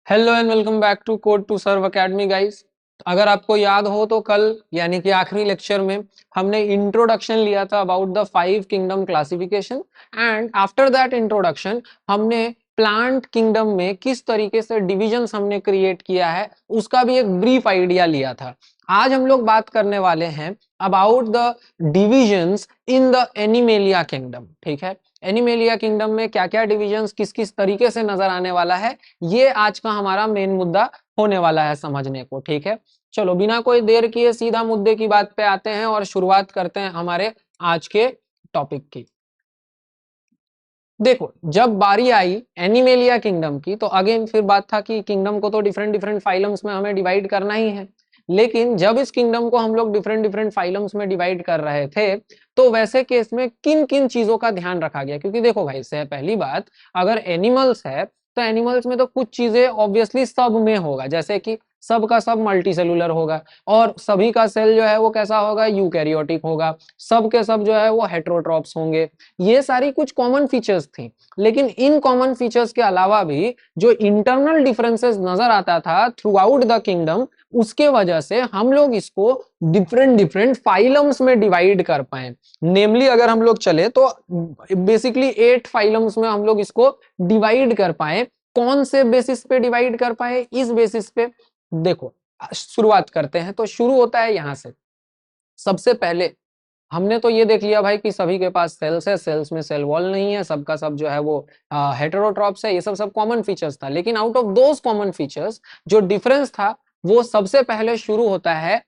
Hello and welcome back to code to serve academy guys. अगर आपको याद हो तो कल यानी कि आखिरी लेक्चर में हमने इंट्रोडक्शन लिया था about the 5 kingdom classification and after that introduction हमने प्लांट किंगडम में किस तरीके से डिविजन्स हमने क्रिएट किया है उसका भी एक ब्रीफ आइडिया लिया था। आज हम लोग बात करने वाले हैं about the divisions in the animalia kingdom. ठीक है, एनिमेलिया किंगडम में क्या क्या डिविजन्स किस किस तरीके से नजर आने वाला है, ये आज का हमारा मेन मुद्दा होने वाला है समझने को। ठीक है, चलो बिना कोई देर किए सीधा मुद्दे की बात पे आते हैं और शुरुआत करते हैं हमारे आज के टॉपिक की। देखो, जब बारी आई एनिमेलिया किंगडम की तो अगेन फिर बात था कि किंगडम को तो डिफरेंट डिफरेंट फाइलम्स में हमें डिवाइड करना ही है। लेकिन जब इस किंगडम को हम लोग डिफरेंट डिफरेंट फाइलम्स में डिवाइड कर रहे थे तो वैसे केस में किन किन चीजों का ध्यान रखा गया, क्योंकि देखो भाई से पहली बात, अगर एनिमल्स है तो एनिमल्स में तो कुछ चीजें ऑब्वियसली सब में होगा, जैसे कि सब का सब मल्टी सेलुलर होगा और सभी का सेल जो है वो कैसा होगा, यूकैरियोटिक होगा, सब के सब जो है वो हेटेरोट्रॉप्स होंगे। ये सारी कुछ कॉमन फीचर्स थी। लेकिन इन कॉमन फीचर्स के अलावा भी जो इंटरनल डिफरेंसेस नजर आता था थ्रू आउट द किंगडम, उसके वजह से हम लोग इसको डिफरेंट डिफरेंट फाइलम्स में डिवाइड कर पाए। नेमली अगर हम लोग चले तो बेसिकली 8 फाइलम्स में हम लोग इसको डिवाइड कर पाए। कौन से बेसिस पे डिवाइड कर पाए? इस बेसिस पे देखो, शुरुआत करते हैं तो शुरू होता है यहां से। सबसे पहले हमने तो ये देख लिया भाई कि सभी के पास सेल्स है, सेल्स में सेल वॉल नहीं है, सबका सब जो है वो हेटेरोट्रॉप्स है, ये सब सब कॉमन फीचर्स था। लेकिन out of those common features जो डिफरेंस था वो सबसे पहले शुरू होता है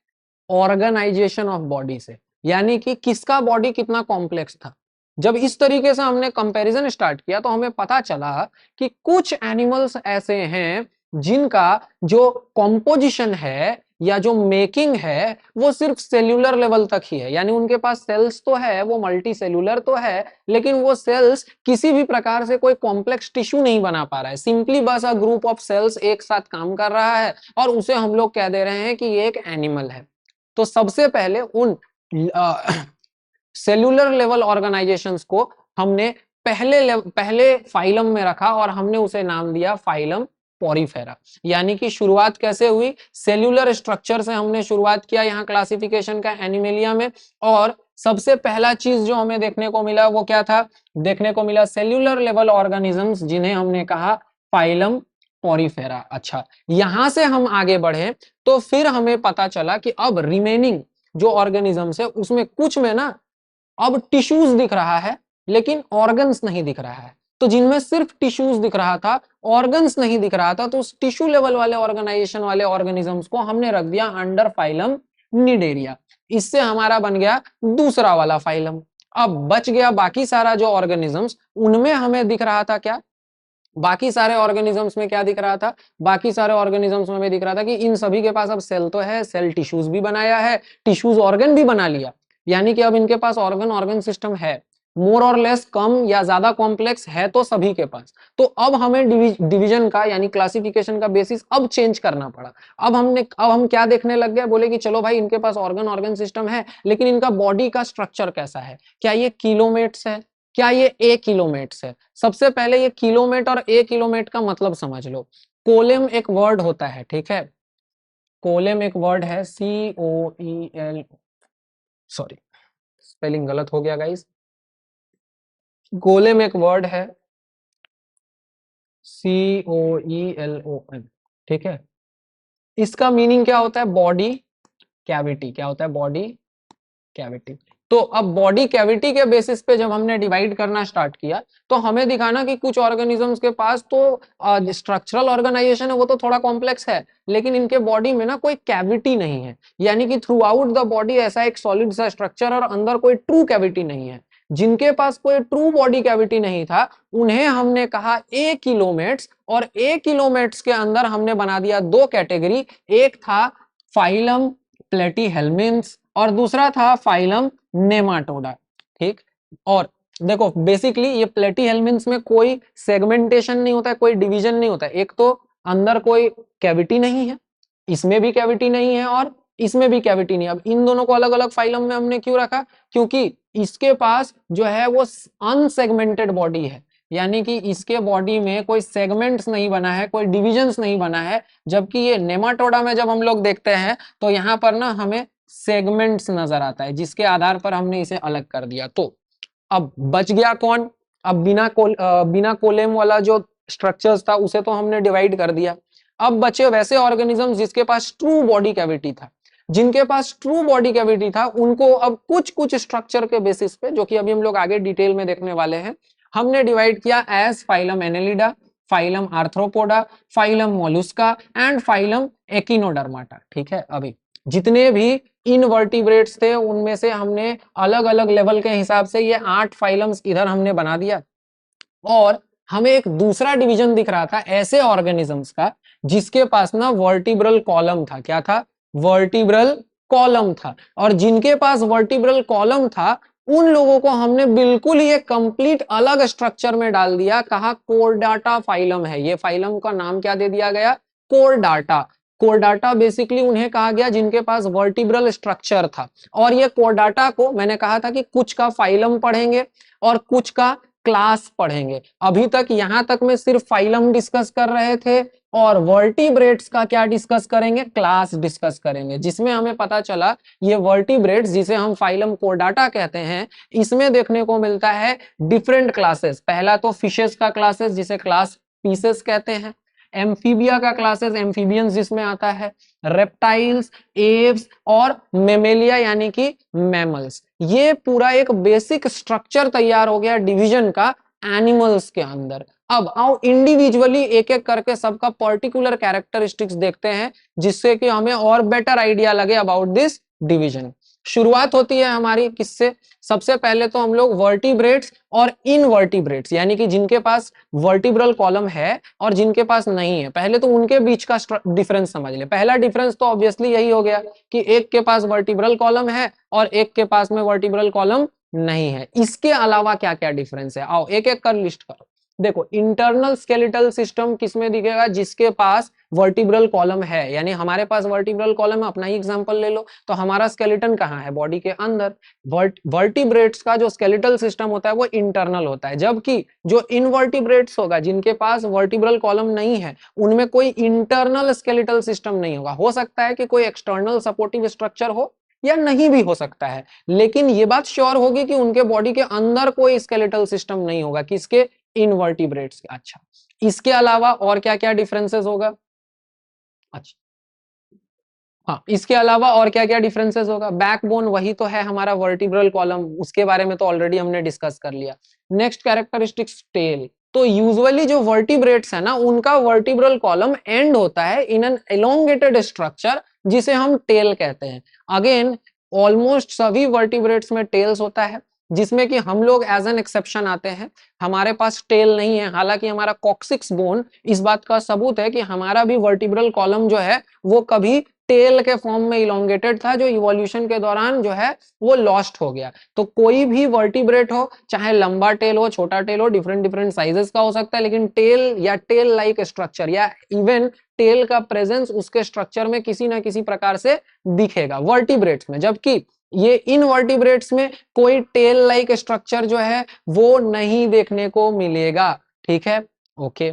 ऑर्गेनाइजेशन ऑफ बॉडी से, यानी कि किसका बॉडी कितना कॉम्प्लेक्स था। जब इस तरीके से हमने कंपैरिजन स्टार्ट किया तो हमें पता चला कि कुछ एनिमल्स ऐसे हैं जिनका जो कॉम्पोजिशन है या जो मेकिंग है वो सिर्फ सेल्यूलर लेवल तक ही है, यानी उनके पास सेल्स तो है, वो मल्टी सेल्यूलर तो है, लेकिन वो सेल्स किसी भी प्रकार से कोई कॉम्प्लेक्स टिश्यू नहीं बना पा रहा है। सिंपली बस अ ग्रुप ऑफ सेल्स एक साथ काम कर रहा है और उसे हम लोग कह दे रहे हैं कि ये एक एनिमल है। तो सबसे पहले उन सेल्यूलर लेवल ऑर्गेनाइजेशंस को हमने पहले फाइलम में रखा और हमने उसे नाम दिया फाइलम पॉरीफेरा। यानी कि शुरुआत कैसे हुई, सेल्यूलर स्ट्रक्चर से हमने शुरुआत किया यहाँ क्लासिफिकेशन का एनिमेलिया में। और सबसे पहला चीज जो हमें देखने को मिला वो क्या था? देखने को मिला सेल्यूलर लेवल ऑर्गेनिजम्स, जिन्हें हमने कहा फाइलम पॉरीफेरा। अच्छा, यहां से हम आगे बढ़े तो फिर हमें पता चला कि अब रिमेनिंग जो ऑर्गेनिजम्स है उसमें कुछ में ना अब टिश्यूज दिख रहा है लेकिन ऑर्गन्स नहीं दिख रहा है। तो जिनमें सिर्फ टिश्यूज दिख रहा था, ऑर्गन्स नहीं दिख रहा था, तो उस टिश्यू लेवल वाले ऑर्गेनाइजेशन वाले ऑर्गेनिजम्स को हमने रख दिया अंडर फाइलम निडेरिया। इससे हमारा बन गया दूसरा वाला फाइलम। अब बच गया बाकी सारा जो ऑर्गेनिजम्स, उनमें हमें दिख रहा था क्या? बाकी सारे ऑर्गेनिजम्स में क्या दिख रहा था? बाकी सारे ऑर्गेनिजम्स में हमें दिख रहा था कि इन सभी के पास अब सेल तो है, सेल टिश्यूज भी बनाया है, टिश्यूज ऑर्गन भी बना लिया, यानी कि अब इनके पास ऑर्गन ऑर्गन सिस्टम है, मोर और लेस कम या ज्यादा कॉम्प्लेक्स है तो सभी के पास। तो अब हमें डिवीजन का यानी क्लासिफिकेशन का बेसिस अब चेंज करना पड़ा। अब हम क्या देखने लग गए, बोले कि चलो भाई इनके पास ऑर्गन ऑर्गन सिस्टम है, लेकिन इनका बॉडी का स्ट्रक्चर कैसा है? क्या ये किलोमेट्स है? क्या ये ए किलोमेट्स है? सबसे पहले ये किलोमेट और ए किलोमेट का मतलब समझ लो। कोलेम एक वर्ड होता है, ठीक है, कोलेम एक वर्ड है, COEL, सॉरी स्पेलिंग गलत हो गया गाइस। कोलेम एक वर्ड है, COELOM, ठीक है। इसका मीनिंग क्या होता है? Body cavity. क्या होता है? Body cavity. तो अब बॉडी कैविटी के बेसिस पे जब हमने डिवाइड करना स्टार्ट किया तो हमें दिखाना कि कुछ ऑर्गेनिजम्स के पास तो स्ट्रक्चरल ऑर्गेनाइजेशन है, वो तो थोड़ा कॉम्प्लेक्स है, लेकिन इनके बॉडी में ना कोई कैविटी नहीं है, यानी कि थ्रू आउट द बॉडी ऐसा एक सॉलिड सा स्ट्रक्चर और अंदर कोई ट्रू कैविटी नहीं है। जिनके पास कोई ट्रू बॉडी कैविटी नहीं था उन्हें हमने कहा ए किलोमेट्स, और ए किलोमेट्स के अंदर हमने बना दिया दो कैटेगरी। एक था फाइलम प्लेटीहेल्मिन्स और दूसरा था फाइलम नेमाटोडा, ठीक। और देखो बेसिकली ये प्लेटीहेल्मिन्स में कोई सेगमेंटेशन नहीं होता है, कोई डिवीजन नहीं होता है। एक तो अंदर कोई कैविटी नहीं है, इसमें भी कैविटी नहीं है और इसमें भी कैविटी नहीं है। अब इन दोनों को अलग अलग फाइलम में हमने क्यों रखा? क्योंकि इसके पास जो है वो अनसेगमेंटेड बॉडी है, यानी कि इसके बॉडी में कोई सेगमेंट्स नहीं बना है, कोई डिविजन्स नहीं बना है, जबकि ये नेमाटोडा में जब हम लोग देखते हैं तो यहाँ पर ना हमें सेगमेंट्स नजर आता है, जिसके आधार पर हमने इसे अलग कर दिया। तो अब बच गया कौन? अब बिना कोलेम वाला जो स्ट्रक्चर्स था उसे तो हमने डिवाइड कर दिया। अब बचे वैसे ऑर्गेनिज्म जिसके पास ट्रू बॉडी कैविटी था। जिनके पास ट्रू बॉडी कैविटी था उनको अब कुछ कुछ स्ट्रक्चर के बेसिस पे, जो कि अभी हम लोग आगे डिटेल में देखने वाले हैं, हमने डिवाइड किया as phylum Annelida, phylum Arthropoda, phylum Mollusca and phylum Echinodermata. ठीक है, अभी जितने भी इनवर्टिब्रेट्स थे उनमें से हमने अलग अलग लेवल के हिसाब से ये 8 फाइलम्स इधर हमने बना दिया। और हमें एक दूसरा डिवीजन दिख रहा था ऐसे ऑर्गेनिजम्स का जिसके पास ना वर्टिब्रल कॉलम था। क्या था? वर्टिब्रल कॉलम था। और जिनके पास वर्टिब्रल कॉलम था उन लोगों को हमने बिल्कुल ही एक कंप्लीट अलग स्ट्रक्चर में डाल दिया। कहा कोरडाटा फाइलम है। ये फाइलम का नाम क्या दे दिया गया? कोरडाटा। कोरडाटा बेसिकली उन्हें कहा गया जिनके पास वर्टिब्रल स्ट्रक्चर था। और ये कोरडाटा को मैंने कहा था कि कुछ का फाइलम पढ़ेंगे और कुछ का क्लास पढ़ेंगे। अभी तक यहां तक में सिर्फ फाइलम डिस्कस कर रहे थे और वर्टिब्रेट्स का क्या डिस्कस करेंगे? क्लास डिस्कस करेंगे, जिसमें हमें पता चला ये वर्टिब्रेट्स जिसे हम फाइलम कोरडाटा कहते हैं, इसमें देखने को मिलता है डिफरेंट क्लासेस। पहला तो फिशेस का क्लासेस जिसे क्लास पीसेस कहते हैं, एम्फीबिया का क्लासेस एम्फीबियंस जिसमें आता है, रेप्टाइल्स, एव्स और मेमेलिया यानी कि मैमल्स। ये पूरा एक बेसिक स्ट्रक्चर तैयार हो गया डिवीजन का एनिमल्स के अंदर। अब आओ इंडिविजुअली एक एक करके सबका पर्टिकुलर कैरेक्टरिस्टिक्स देखते हैं जिससे कि हमें और बेटर आइडिया लगे अबाउट दिस डिवीजन। शुरुआत होती है हमारी किससे? सबसे पहले तो हम लोग वर्टिब्रेट्स और इनवर्टिब्रेट्स यानी कि जिनके पास वर्टिब्रल कॉलम है और जिनके पास नहीं है, पहले तो उनके बीच का डिफरेंस समझ ले। पहला डिफरेंस तो ऑब्वियसली यही हो गया कि एक के पास वर्टिब्रल कॉलम है और एक के पास में वर्टिब्रल कॉलम नहीं है। इसके अलावा क्या क्या डिफरेंस है? आओ एक एक कर लिस्ट करो। देखो, इंटरनल स्केलेटल सिस्टम किसमें दिखेगा? जिसके पास वर्टिब्रल कॉलम है। यानी हमारे पास वर्टिब्रल कॉलम है, अपना ही एग्जांपल ले लो, तो हमारा स्केलेटन कहाँ है? बॉडी के अंदर। वर्टिब्रेट्स का जो स्केलेटल सिस्टम होता है वो इंटरनल होता है, जबकि जो इनवर्टिब्रेट्स होगा जिनके पास वर्टिब्रल कॉलम नहीं है उनमें कोई इंटरनल स्केलेटल सिस्टम नहीं होगा। हो सकता है कि कोई एक्सटर्नल सपोर्टिव स्ट्रक्चर हो या नहीं भी हो सकता है, लेकिन ये बात श्योर होगी कि उनके बॉडी के अंदर कोई स्केलेटल सिस्टम नहीं होगा। किसके? इनवर्टिब्रेट्स। अच्छा, इसके अलावा और क्या क्या डिफरेंसेस होगा? अच्छा, हाँ, इसके अलावा और क्या क्या डिफरेंसेस होगा? बैकबोन वही तो है हमारा वर्टिब्रल कॉलम, उसके बारे में तो ऑलरेडी हमने डिस्कस कर लिया। Next characteristics tail. तो यूजुअली जो वर्टिब्रेट्स है ना उनका वर्टिब्रल कॉलम एंड होता है इन एन एलोंगेटेड स्ट्रक्चर जिसे हम टेल कहते हैं। अगेन ऑलमोस्ट सभी वर्टिब्रेट्स में टेल्स होता है, जिसमें कि हम लोग एज एन एक्सेप्शन आते हैं। हमारे पास टेल नहीं है, हालांकि हमारा कॉक्सिक्स बोन इस बात का सबूत है कि हमारा भी वर्टिब्रल कॉलम जो है वो कभी टेल के फॉर्म में इलोंगेटेड था, जो इवोल्यूशन के दौरान जो है वो लॉस्ट हो गया। तो कोई भी वर्टिब्रेट हो, चाहे लंबा टेल हो, छोटा टेल हो, डिफरेंट डिफरेंट साइजेस का हो सकता है, लेकिन टेल या टेल लाइक स्ट्रक्चर या इवन टेल का प्रेजेंस उसके स्ट्रक्चर में किसी ना किसी प्रकार से दिखेगा वर्टिब्रेट्स में। जबकि ये इनवर्टिब्रेट्स में कोई टेल लाइक स्ट्रक्चर जो है वो नहीं देखने को मिलेगा। ठीक है, ओके।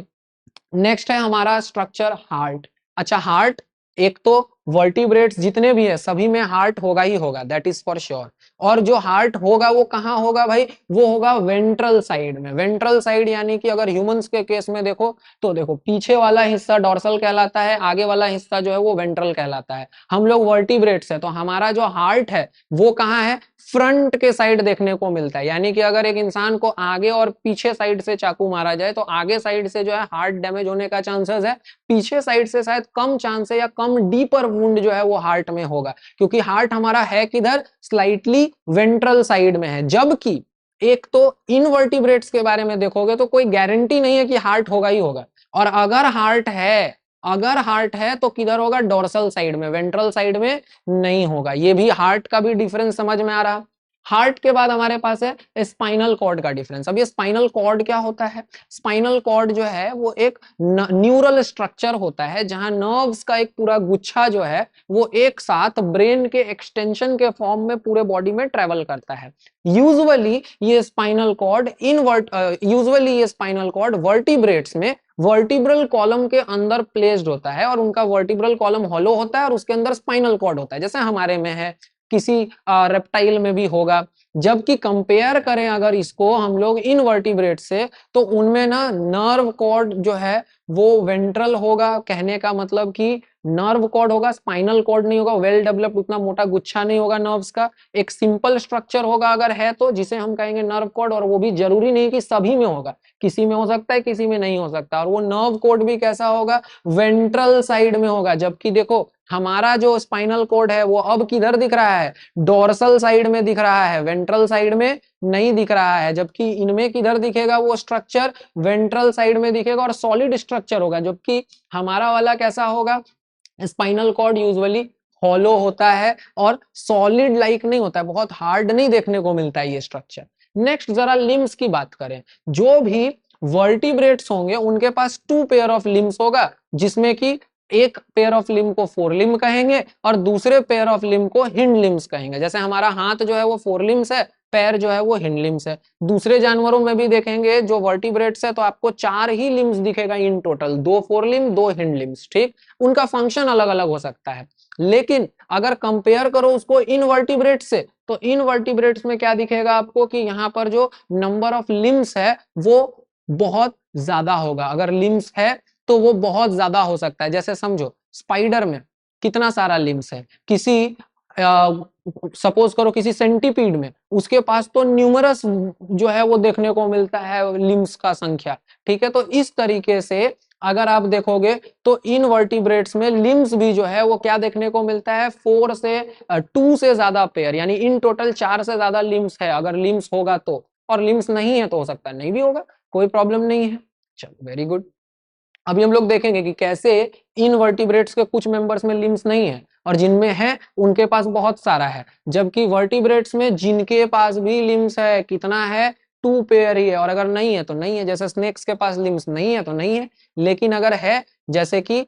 नेक्स्ट है हमारा स्ट्रक्चर हार्ट। अच्छा, हार्ट, एक तो वर्टिब्रेट्स जितने भी है सभी में हार्ट होगा ही होगा, दैट इज फॉर श्योर। और जो हार्ट होगा वो कहाँ होगा भाई? वो होगा वेंट्रल साइड में। वेंट्रल साइड यानी कि अगर ह्यूमंस के केस में देखो तो देखो पीछे वाला हिस्सा डॉर्सल कहलाता है, आगे वाला हिस्सा जो है वो वेंट्रल कहलाता है। हम लोग वर्टिब्रेट्स है तो हमारा जो हार्ट है वो कहाँ है? फ्रंट के साइड देखने को मिलता है। यानी कि अगर एक इंसान को आगे और पीछे साइड से चाकू मारा जाए तो आगे साइड से जो है हार्ट डैमेज होने का चांसेस है, पीछे साइड से शायद कम चांस है या कम डीपर वुंड जो है वो हार्ट में होगा, क्योंकि हार्ट हमारा है किधर? स्लाइटली वेंट्रल साइड में है। जबकि एक तो इनवर्टिब्रेट्स के बारे में देखोगे तो कोई गारंटी नहीं है कि हार्ट होगा ही होगा, और अगर हार्ट है तो किधर होगा? डोर्सल साइड में, वेंट्रल साइड में नहीं होगा। ये भी हार्ट का भी डिफरेंस समझ में आ रहा। हार्ट के बाद हमारे पास है स्पाइनल कॉर्ड का डिफरेंस। अब ये स्पाइनल कॉर्ड क्या होता है? स्पाइनल कॉर्ड जो है वो एक न्यूरल स्ट्रक्चर होता है जहां नर्व्स का एक पूरा गुच्छा जो है वो एक साथ ब्रेन के एक्सटेंशन के फॉर्म में पूरे बॉडी में ट्रेवल करता है। यूजुअली ये स्पाइनल कॉर्ड वर्टिब्रेट्स में वर्टिब्रल कॉलम के अंदर प्लेस्ड होता है और उनका वर्टिब्रल कॉलम हॉलो होता है और उसके अंदर स्पाइनल कॉर्ड होता है, जैसे हमारे में है, किसी रेप्टाइल में भी होगा। जबकि कंपेयर करें अगर इसको हम लोग इनवर्टिब्रेट से, तो उनमें ना नर्व कॉर्ड जो है वो वेंट्रल होगा, कहने का मतलब कि नर्व कॉर्ड होगा, स्पाइनल कॉर्ड नहीं होगा, वेल डेवलप्ड उतना मोटा गुच्छा नहीं होगा नर्व्स का, एक सिंपल स्ट्रक्चर होगा अगर है तो, जिसे हम कहेंगे नर्व कॉर्ड। और वो भी जरूरी नहीं कि सभी में होगा, किसी में हो सकता है, किसी में नहीं हो सकता। और वो नर्व कॉर्ड भी कैसा होगा? वेंट्रल साइड में होगा। जबकि देखो हमारा जो स्पाइनल कॉर्ड है वो अब किधर दिख रहा है? डोर्सल साइड में दिख रहा है, वेंट्रल साइड में नहीं दिख रहा है। जबकि इनमें किधर दिखेगा वो स्ट्रक्चर? वेंट्रल साइड में दिखेगा और सॉलिड स्ट्रक्चर होगा। जबकि हमारा वाला कैसा होगा? स्पाइनल कॉर्ड यूजुअली हॉलो होता है और सॉलिड लाइक नहीं होता है, बहुत हार्ड नहीं देखने को मिलता है ये स्ट्रक्चर। नेक्स्ट जरा लिम्स की बात करें। जो भी वर्टिब्रेट्स होंगे उनके पास 2 पेयर ऑफ लिम्स होगा, जिसमें कि एक पेयर ऑफ लिम्ब को फोर लिम्ब कहेंगे और दूसरे पेयर ऑफ लिम्ब को हिंड लिम्स कहेंगे। जैसे हमारा हाथ जो है वो फोर लिम्स है, पैर जो है वो हिंड लिम्स है। दूसरे जानवरों में भी देखेंगे जो वर्टिब्रेट्स है तो आपको 4 ही लिम्स दिखेगा in total, 2 four limb 2 hind limbs, ठीक। उनका फंक्शन अलग अलग हो सकता है। लेकिन अगर कंपेयर करो उसको इनवर्टिब्रेट से, तो इनवर्टिब्रेट्स में क्या दिखेगा आपको कि यहाँ पर जो नंबर ऑफ लिम्स है वो बहुत ज्यादा होगा। अगर लिम्स है तो वो बहुत ज्यादा हो सकता है। जैसे समझो स्पाइडर में कितना सारा लिम्स है, किसी सपोज करो किसी सेंटीपीड में उसके पास तो न्यूमरस जो है वो देखने को मिलता है लिम्स का संख्या, ठीक है। तो इस तरीके से अगर आप देखोगे तो इन वर्टिब्रेट्स में लिम्स भी जो है वो क्या देखने को मिलता है? 4 से 2 से ज्यादा पेयर, यानी इन टोटल 4 से ज्यादा लिम्स है अगर लिम्स होगा तो। और लिम्स नहीं है तो हो सकता है नहीं भी होगा, कोई प्रॉब्लम नहीं है। चलो वेरी गुड। अभी हम लोग देखेंगे कि कैसे इन वर्टिब्रेट्स के कुछ मेंबर्स में लिम्स नहीं है और जिनमें है उनके पास बहुत सारा है। जबकि वर्टिब्रेट्स में जिनके पास भी लिम्स है कितना है? 2 पेयर ही है। और अगर नहीं है तो नहीं है, जैसे स्नेक्स के पास लिम्स नहीं है तो नहीं है। लेकिन अगर है, जैसे कि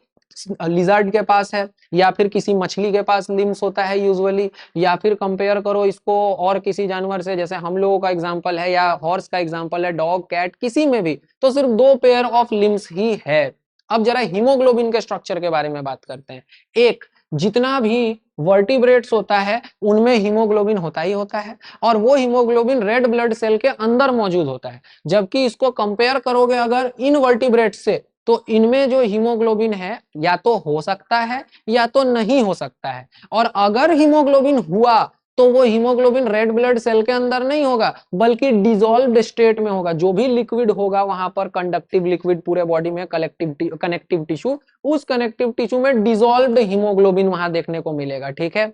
लिजर्ड के पास है या फिर किसी मछली के पास लिम्स होता है यूजुअली, या फिर कंपेयर करो इसको और किसी जानवर से, जैसे हम लोगों का एग्जांपल है या हॉर्स का एग्जांपल है, डॉग कैट, किसी में भी तो सिर्फ 2 पेयर ऑफ लिम्स ही है। अब जरा हीमोग्लोबिन के स्ट्रक्चर के बारे में बात करते हैं। एक, जितना भी वर्टिब्रेट्स होता है उनमें हीमोग्लोबिन होता ही होता है और वो हीमोग्लोबिन रेड ब्लड सेल के अंदर मौजूद होता है। जबकि इसको कंपेयर करोगे अगर इन वर्टिब्रेट्स से, तो इनमें जो हीमोग्लोबिन है या तो हो सकता है या तो नहीं हो सकता है। और अगर हीमोग्लोबिन हुआ तो वो हीमोग्लोबिन रेड ब्लड सेल के अंदर नहीं होगा बल्कि डिसॉल्व्ड स्टेट में होगा। जो भी लिक्विड होगा वहां पर, कंडक्टिव लिक्विड पूरे बॉडी में, कनेक्टिव टिश्यू, उस कनेक्टिव टिश्यू में डिसॉल्व्ड हीमोग्लोबिन वहां देखने को मिलेगा, ठीक है।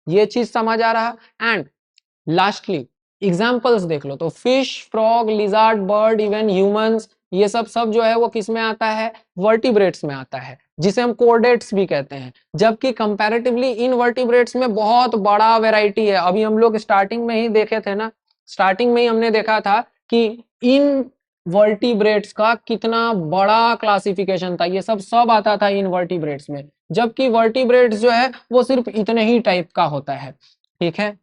ये चीज समझ आ रहा। एंड लास्टली एग्जाम्पल्स देख लो तो fish, frog, lizard, bird, even humans, ये सब जो है वो किस में आता है? वर्टिब्रेट्स में आता है, जिसे हम कोर्डेट्स भी कहते हैं। जबकि कंपैरेटिवली इन वर्टिब्रेट्स में बहुत बड़ा वैरायटी है। अभी हम लोग स्टार्टिंग में ही देखे थे ना, स्टार्टिंग में ही हमने देखा था कि इन वर्टिब्रेट्स का कितना बड़ा क्लासिफिकेशन था, ये सब आता था इन वर्टिब्रेट्स में। जबकि वर्टिब्रेट्स जो है वो सिर्फ इतने ही टाइप का होता है, ठीक है।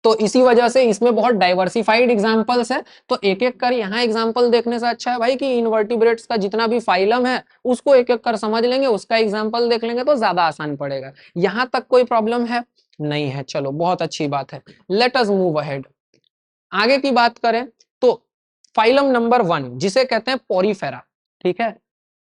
तो इसी वजह से इसमें बहुत डाइवर्सिफाइड एग्जांपल्स है। तो एक एक कर यहाँ एग्जांपल देखने से अच्छा है भाई कि इनवर्टिब्रेट्स का जितना भी फाइलम है उसको एक एक कर समझ लेंगे, उसका एग्जांपल देख लेंगे तो ज्यादा आसान पड़ेगा। यहाँ तक कोई प्रॉब्लम है? नहीं है। चलो बहुत अच्छी बात है। Let us move ahead. आगे की बात करें तो फाइलम नंबर 1 जिसे कहते हैं पोरीफेरा, ठीक है।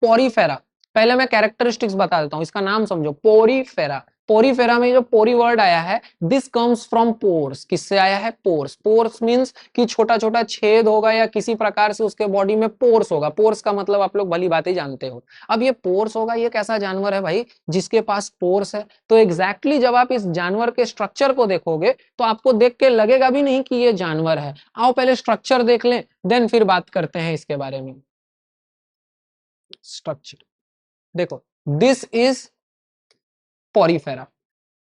पोरीफेरा, पहले मैं कैरेक्टरिस्टिक्स बता देता हूं, इसका नाम समझो, पोरीफेरा। पोरीफेरा में जो पोरी वर्ड आया है, दिस कम्स फ्रॉम पोर्स। किससे आया है? पोर्स। पोर्स मींस कि छोटा छोटा छेद होगा या किसी प्रकार से उसके बॉडी में पोर्स होगा। पोर्स का मतलब आप लोग भली बात ही जानते हो। अब ये पोर्स होगा, ये कैसा जानवर है भाई जिसके पास पोर्स है? तो एग्जैक्टली जब आप इस जानवर के स्ट्रक्चर को देखोगे तो आपको देख के लगेगा भी नहीं कि ये जानवर है। आओ पहले स्ट्रक्चर देख लें, देन फिर बात करते हैं इसके बारे में। स्ट्रक्चर देखो, दिस इज पोरीफेरा,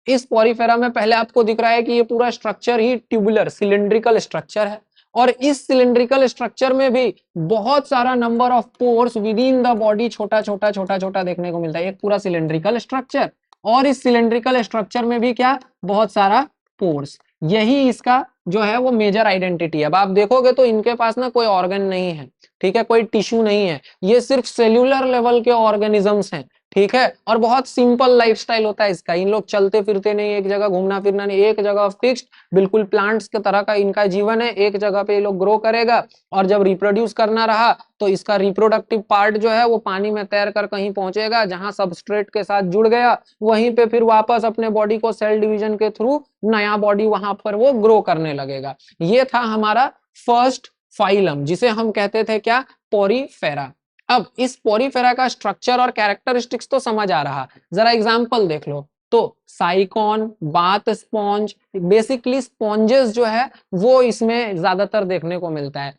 इस पोरीफेरा में पहले आपको दिख रहा है कि ये पूरा स्ट्रक्चर ही ट्यूबुलर सिलिंड्रिकल स्ट्रक्चर है, और इस सिलिंड्रिकल स्ट्रक्चर में भी बहुत सारा number of pores with in the body छोटा छोटा छोटा छोटा देखने को मिलता है। एक पूरा सिलिंड्रिकल स्ट्रक्चर, और इस सिलिंड्रिकल स्ट्रक्चर में भी क्या, बहुत सारा पोर्स। यही इसका जो है वो मेजर आइडेंटिटी है। अब आप देखोगे तो इनके पास ना कोई ऑर्गन नहीं है, ठीक है, कोई टिश्यू नहीं है, ये सिर्फ सेल्यूलर लेवल के ऑर्गेनिजम्स हैं, ठीक है, और बहुत सिंपल लाइफस्टाइल होता है इसका। इन लोग चलते फिरते नहीं, एक जगह घूमना फिरना नहीं, एक जगह फिक्स्ड, बिल्कुल प्लांट्स की तरह का इनका जीवन है। एक जगह पे ये लोग ग्रो करेगा, और जब रिप्रोड्यूस करना रहा तो इसका रिप्रोडक्टिव पार्ट जो है वो पानी में तैर कर कहीं पहुंचेगा, जहां सबस्ट्रेट के साथ जुड़ गया, वहीं पे फिर वापस अपने बॉडी को सेल डिवीजन के थ्रू नया बॉडी वहां पर वो ग्रो करने लगेगा। ये था हमारा फर्स्ट फाइलम, जिसे हम कहते थे क्या, पोरीफेरा। अब इस पोरीफेरा का स्ट्रक्चर और कैरेक्टरिस्टिक्स तो समझ आ रहा, जरा एग्जांपल देख लो। तो साइकॉन, बाथ स्पॉन्ज, बेसिकली स्पॉन्जेस जो है वो इसमें ज्यादातर देखने को मिलता है।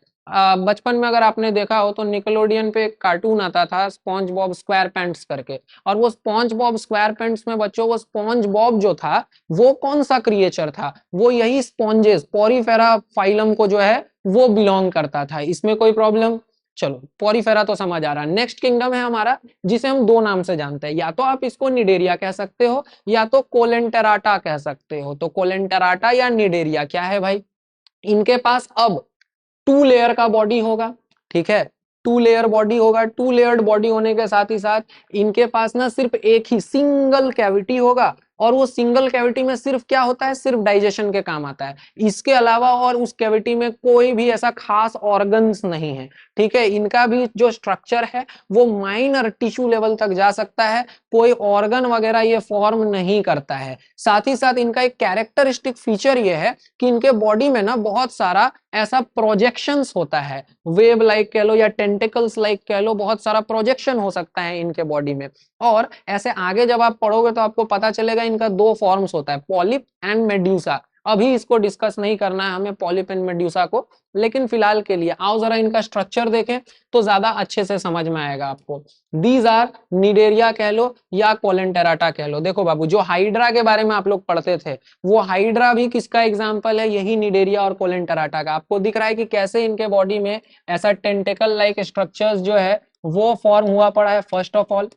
बचपन में अगर आपने देखा हो तो निकलोडियन पे एक कार्टून आता था स्पॉन्ज बॉब स्क्वायर पैंट्स करके, और वो स्पॉन्ज बॉब स्क्वायर पैंट्स में बच्चों, वो स्पॉन्ज बॉब जो था वो कौन सा क्रिएचर था, वो यही स्पॉन्जेस पोरीफेरा फाइलम को जो है वो बिलोंग करता था। इसमें कोई प्रॉब्लम? चलो, पोरीफेरा तो समझ आ रहा। नेक्स्ट किंगडम है हमारा, जिसे हम दो नाम से जानते हैं, या तो आप इसको निडेरिया कह सकते हो या तो कोलेंटेराटा कह सकते हो। तो कोलेंटेराटा या निडेरिया क्या है भाई, इनके पास अब 2 लेयर का बॉडी होगा, ठीक है, 2 लेयर बॉडी होगा। 2 लेयर्ड बॉडी होने के साथ ही साथ इनके पास ना सिर्फ एक ही सिंगल कैविटी होगा, और वो सिंगल कैविटी में सिर्फ क्या होता है, सिर्फ डाइजेशन के काम आता है। इसके अलावा और उस कैविटी में कोई भी ऐसा खास ऑर्गन्स नहीं है, ठीक है। इनका भी जो स्ट्रक्चर है वो माइनर टिश्यू लेवल तक जा सकता है, कोई ऑर्गन वगैरह ये फॉर्म नहीं करता है। साथ ही साथ इनका एक कैरेक्टरिस्टिक फीचर ये है कि इनके बॉडी में ना बहुत सारा ऐसा प्रोजेक्शंस होता है, वेब लाइक कह लो या टेंटिकल्स लाइक कह लो, बहुत सारा प्रोजेक्शन हो सकता है इनके बॉडी में। और ऐसे आगे जब आप पढ़ोगे तो आपको पता चलेगा इनका 2 फॉर्म्स होता है, पॉलिप एंड मेड्यूसा। अभी इसको डिस्कस नहीं करना है हमें पॉलिप एंड मेड्यूसा को, लेकिन फिलहाल के लिए आओ जरा इनका स्ट्रक्चर देखें तो ज्यादा अच्छे से समझ में आएगा आपको। दीज आर निडेरिया कह लो या कोलेंटेराटा कह लो। देखो बाबू, जो हाइड्रा के बारे में आप लोग पढ़ते थे, वो हाइड्रा भी किसका एग्जाम्पल है, यही निडेरिया और कोलेंटेराटा का। आपको दिख रहा है कि कैसे इनके बॉडी में ऐसा टेंटेकल लाइक स्ट्रक्चर्स जो है वो फॉर्म हुआ पड़ा है, फर्स्ट ऑफ ऑल।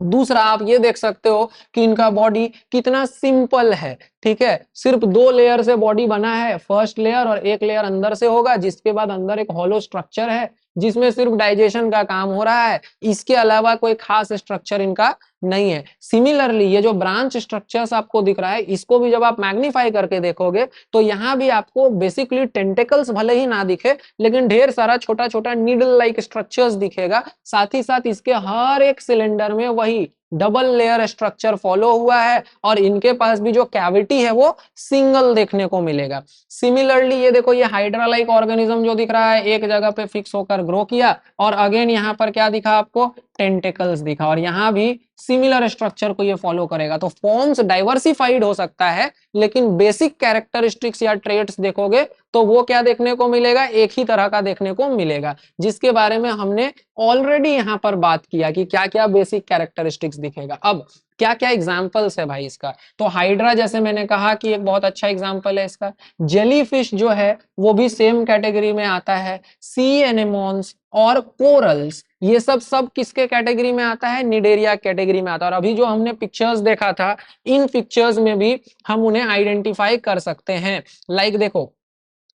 दूसरा, आप ये देख सकते हो कि इनका बॉडी कितना सिंपल है, ठीक है, सिर्फ 2 लेयर से बॉडी बना है, फर्स्ट लेयर और एक लेयर अंदर से होगा, जिसके बाद अंदर एक हॉलो स्ट्रक्चर है जिसमें सिर्फ डाइजेशन का काम हो रहा है। इसके अलावा कोई खास स्ट्रक्चर इनका नहीं है। सिमिलरली ये जो ब्रांच स्ट्रक्चर्स आपको दिख रहा है, इसको भी जब आप मैग्नीफाई करके देखोगे तो यहाँ भी आपको बेसिकली टेंटेकल्स भले ही ना दिखे, लेकिन ढेर सारा छोटा छोटा नीडल लाइक स्ट्रक्चर्स दिखेगा। साथ ही साथ इसके हर एक सिलेंडर में वही डबल लेयर स्ट्रक्चर फॉलो हुआ है, और इनके पास भी जो कैविटी है वो सिंगल देखने को मिलेगा। सिमिलरली ये देखो, ये हाइड्रा लाइक ऑर्गेनिज्म जो दिख रहा है एक जगह पे फिक्स होकर ग्रो किया, और अगेन यहाँ पर क्या दिखा आपको, टेंटेकल्स दिखा, और यहाँ भी सिमिलर स्ट्रक्चर को ये फॉलो करेगा। तो फॉर्म्स डाइवर्सिफाइड हो सकता है, लेकिन बेसिक कैरेक्टरिस्टिक्स या ट्रेट्स देखोगे तो वो क्या देखने को मिलेगा, एक ही तरह का देखने को मिलेगा, जिसके बारे में हमने ऑलरेडी यहाँ पर बात किया कि क्या क्या बेसिक कैरेक्टरिस्टिक्स दिखेगा। अब क्या क्या एग्जाम्पल्स है भाई इसका, तो हाइड्रा जैसे मैंने कहा कि एक बहुत अच्छा एग्जाम्पल है इसका। जेलीफिश जो है वो भी सेम कैटेगरी में आता है। सी एनेमोन्स और कोरल्स, ये सब किसके कैटेगरी में आता है, निडेरिया कैटेगरी में आता है। और अभी जो हमने पिक्चर्स देखा था, इन पिक्चर्स में भी हम उन्हें आइडेंटिफाई कर सकते हैं। लाइक देखो,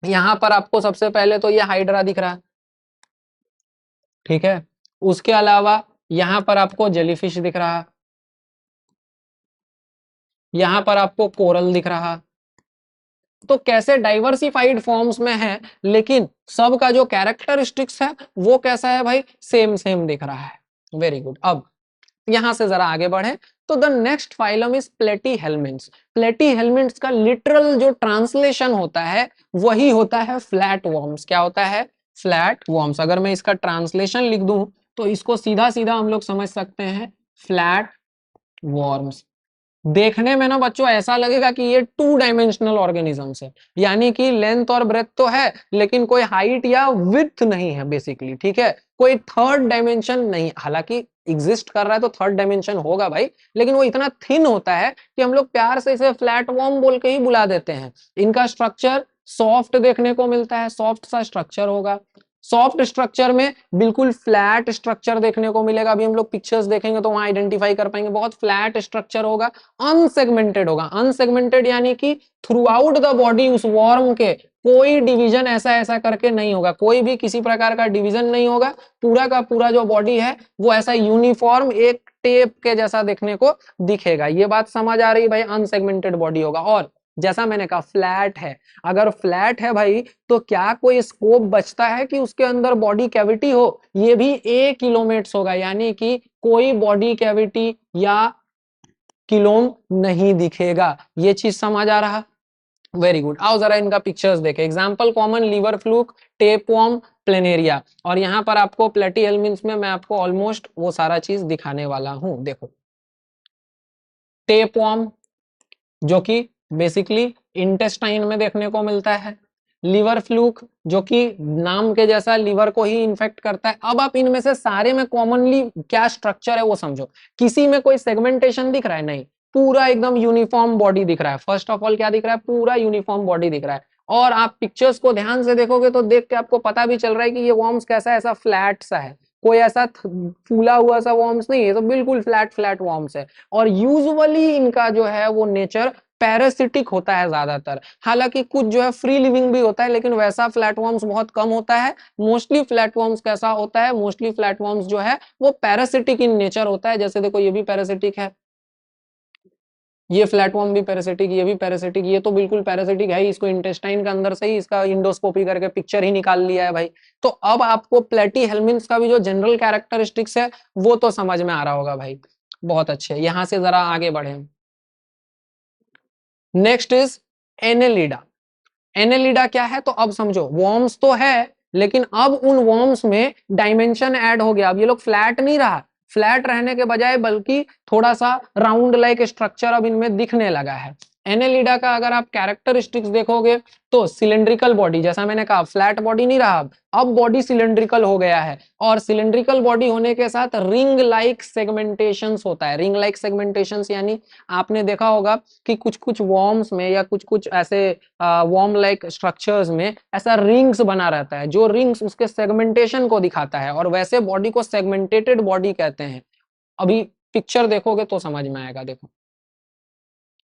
यहां पर आपको सबसे पहले तो ये हाइड्रा दिख रहा है, ठीक है, उसके अलावा यहां पर आपको जेलीफिश दिख रहा, यहां पर आपको कोरल दिख रहा। तो कैसे डाइवर्सिफाइड फॉर्म्स में है, लेकिन सबका जो कैरेक्टरिस्टिक्स है वो कैसा है भाई, सेम सेम दिख रहा है। Very good. अब यहां से जरा आगे बढ़े तो द नेक्स्ट फाइलम इज प्लेटीहेल्मिन्ट्स। प्लेटीहेल्मिन्ट्स का लिटरल जो ट्रांसलेशन होता है वही होता है फ्लैट वॉर्म्स। क्या होता है, फ्लैट वॉर्म्स। अगर मैं इसका ट्रांसलेशन लिख दूं तो इसको सीधा सीधा हम लोग समझ सकते हैं फ्लैट वॉर्म्स। देखने में ना बच्चों ऐसा लगेगा कि ये 2 डायमेंशनल ऑर्गेनिजम्स है, यानी कि लेंथ और ब्रेथ तो है लेकिन कोई हाइट या विड्थ नहीं है बेसिकली, ठीक है, कोई थर्ड डायमेंशन नहीं। हालांकि एग्जिस्ट कर रहा है तो थर्ड डायमेंशन होगा भाई, लेकिन वो इतना थिन होता है कि हम लोग प्यार से इसे फ्लैट वॉर्म बोल के ही बुला देते हैं। इनका स्ट्रक्चर सॉफ्ट देखने को मिलता है, सॉफ्ट सा स्ट्रक्चर होगा। सॉफ्ट स्ट्रक्चर में बिल्कुल फ्लैट स्ट्रक्चर देखने को मिलेगा। अभी हम लोग पिक्चर्स देखेंगे तो वहां आइडेंटिफाई कर पाएंगे, बहुत फ्लैट स्ट्रक्चर होगा, अनसेगमेंटेड होगा। अनसेगमेंटेड यानी कि थ्रू आउट द बॉडी उस वॉर्म के कोई डिवीजन ऐसा ऐसा करके नहीं होगा, कोई भी किसी प्रकार का डिवीजन नहीं होगा। पूरा का पूरा जो बॉडी है वो ऐसा यूनिफॉर्म एक टेप के जैसा देखने को दिखेगा। ये बात समझ आ रही भाई, अनसेगमेंटेड बॉडी होगा। और जैसा मैंने कहा फ्लैट है, अगर फ्लैट है भाई तो क्या कोई स्कोप बचता है कि उसके अंदर बॉडी कैविटी हो? ये भी ए किलोमेट्स होगा, यानी कि कोई बॉडी कैविटी या किलोम नहीं दिखेगा। ये चीज समझ आ रहा? Very good. आओ जरा इनका पिक्चर्स देखें। Example common liver fluke, tapeworm, planaria. और यहाँ पर आपको प्लेटीहेल्मिन्थ्स में मैं आपको ऑलमोस्ट वो सारा चीज दिखाने वाला हूं। देखो टेपवॉर्म जो कि बेसिकली इंटेस्टाइन में देखने को मिलता है, लीवर फ्लूक जो कि नाम के जैसा लीवर को ही इन्फेक्ट करता है। अब आप इनमें से सारे में कॉमनली क्या स्ट्रक्चर है वो समझो। किसी में कोई सेगमेंटेशन दिख रहा है? नहीं, पूरा एकदम यूनिफॉर्म बॉडी दिख रहा है। फर्स्ट ऑफ ऑल क्या दिख रहा है? पूरा यूनिफॉर्म बॉडी दिख रहा है। और आप पिक्चर्स को ध्यान से देखोगे तो देख के आपको पता भी चल रहा है कि ये वॉर्म्स कैसा है, ऐसा फ्लैट सा है, कोई ऐसा फूला हुआ सा वॉर्म्स नहीं है, तो बिल्कुल फ्लैट फ्लैट वॉर्म्स है। और यूजुअली इनका जो है वो नेचर पैरासिटिक होता है ज्यादातर। हालांकि कुछ जो है फ्री लिविंग भी होता है, लेकिन वैसा फ्लैटवॉर्म्स बहुत कम होता है। मोस्टली फ्लैटवॉर्म्स कैसा होता है? मोस्टली फ्लैटवॉर्म्स जो है वो पैरासिटिक इन नेचर होता है। जैसे देखो ये भी पैरासिटिक है, ये फ्लैटवॉर्म भी पैरासिटिक, ये भी पैरासिटिक, ये तो बिल्कुल पैरासिटिक है। इसको इंटेस्टाइन के अंदर से ही इसका इंडोस्कोपी करके पिक्चर ही निकाल लिया है भाई। तो अब आपको प्लेटीहेल्मिन्थ्स का भी जो जनरल कैरेक्टरिस्टिक्स है वो तो समझ में आ रहा होगा भाई। बहुत अच्छे, यहां से जरा आगे बढ़े। Next is Annelida. एनेलिडा क्या है? तो अब समझो, वॉर्म्स तो है लेकिन अब उन वॉर्म्स में डायमेंशन ऐड हो गया। अब ये लोग फ्लैट नहीं रहा, फ्लैट रहने के बजाय बल्कि थोड़ा सा राउंड लाइक स्ट्रक्चर अब इनमें दिखने लगा है। एनेलिडा का अगर आप कैरेक्टरिस्टिक्स देखोगे तो सिलेंड्रिकल बॉडी, जैसा मैंने कहा फ्लैट बॉडी नहीं रहा, अब बॉडी सिलेंड्रिकल हो गया है। और सिलेंड्रिकल बॉडी होने के साथ रिंग लाइक सेगमेंटेशंस होता है। रिंग लाइक सेगमेंटेशंस यानी आपने देखा होगा कि कुछ कुछ वॉर्म्स में या कुछ कुछ ऐसे वॉर्म लाइक स्ट्रक्चर्स में ऐसा रिंग्स बना रहता है, जो रिंग्स उसके सेगमेंटेशन को दिखाता है, और वैसे बॉडी को सेगमेंटेटेड बॉडी कहते हैं। अभी पिक्चर देखोगे तो समझ में आएगा। देखो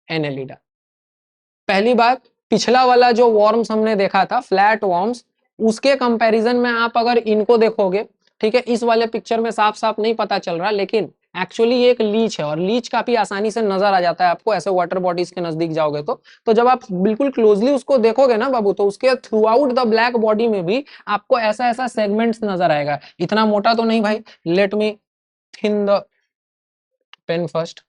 एनेलिडा, पहली बात, पिछला वाला जो वॉर्म्स हमने देखा था फ्लैट वॉर्म्स, उसके कंपैरिजन में आप अगर इनको देखोगे, ठीक है, इस वाले पिक्चर में साफ साफ नहीं पता चल रहा, लेकिन एक्चुअली ये एक लीच है और लीच काफी आसानी से नजर आ जाता है आपको ऐसे वाटर बॉडीज के नजदीक जाओगे तो जब आप बिल्कुल क्लोजली उसको देखोगे ना बाबू, तो उसके through out the black body में भी आपको ऐसा ऐसा सेगमेंट्स नजर आएगा। इतना मोटा तो नहीं भाई, let me thin the pen first.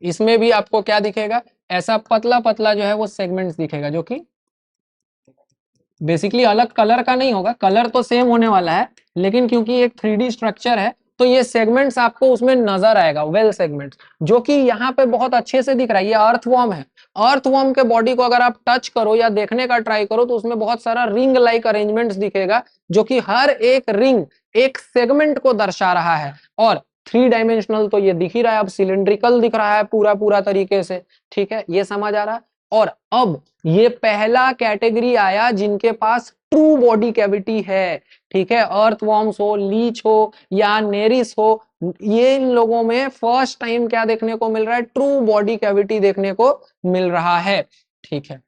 इसमें भी आपको क्या दिखेगा? ऐसा पतला पतला जो है वो सेगमेंट्स दिखेगा, जो कि बेसिकली अलग कलर का नहीं होगा, कलर तो सेम होने वाला है, लेकिन क्योंकि एक 3D स्ट्रक्चर है तो ये सेगमेंट्स आपको उसमें नजर आएगा, वेल सेगमेंट्स, जो कि यहाँ पे बहुत अच्छे से दिख रहा है। ये अर्थवॉर्म है। अर्थवॉर्म के बॉडी को अगर आप टच करो या देखने का ट्राई करो तो उसमें बहुत सारा रिंग लाइक अरेंजमेंट्स दिखेगा, जो कि हर एक रिंग एक सेगमेंट को दर्शा रहा है। और 3 डायमेंशनल तो ये दिख ही रहा है, अब सिलेंड्रिकल दिख रहा है पूरा पूरा तरीके से। ठीक है, ये समझ आ रहा है। और अब ये पहला कैटेगरी आया जिनके पास ट्रू बॉडी कैविटी है। ठीक है, अर्थवॉर्म्स हो, लीच हो या नेरिस हो, ये इन लोगों में फर्स्ट टाइम क्या देखने को मिल रहा है? ट्रू बॉडी कैविटी देखने को मिल रहा है। ठीक है,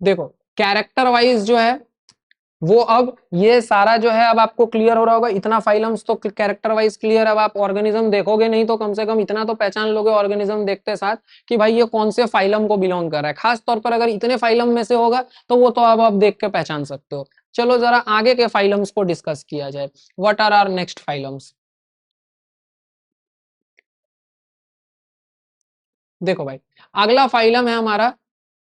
देखो कैरेक्टर वाइज जो है वो अब ये सारा जो है अब आपको क्लियर हो रहा होगा। इतना फाइलम्स तो कैरेक्टर वाइज क्लियर। अब आप ऑर्गेनिज्म देखोगे नहीं तो कम से कम इतना तो पहचान लोगे ऑर्गेनिज्म देखते साथ कि भाई ये कौन से फाइलम को बिलोंग कर रहा है। खास तौर पर अगर इतने फाइलम में से होगा तो वो तो अब आप देख के पहचान सकते हो। चलो जरा आगे के फाइलम्स को डिस्कस किया जाए। What are our next phylums? देखो भाई, अगला फाइलम है हमारा